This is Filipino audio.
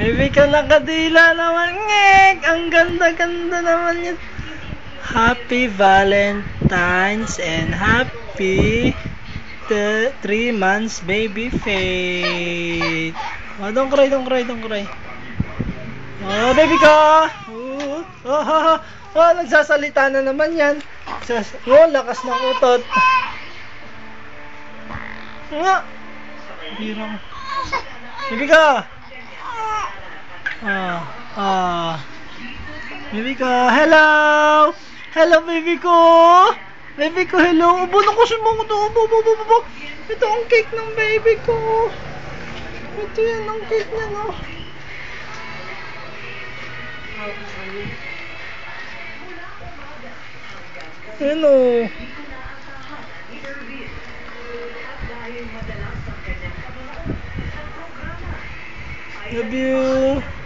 Baby ka nakadila naman, ngek. Ang ganda-ganda naman yun. Happy Valentine's and happy 3 months baby Faith. Oh, don't cry, don't cry, don't cry. Oh, baby ko. Nagsasalita na naman yan. Lakas ng utot. Nga. Hirang. Baby ko. Baby ko, hello. Hello, baby ko. Baby ko, hello. Ubo na kasi mo. Ubo. Ito ang cake ng baby ko. Ito yan ang cake niya, no. Ano? Love you.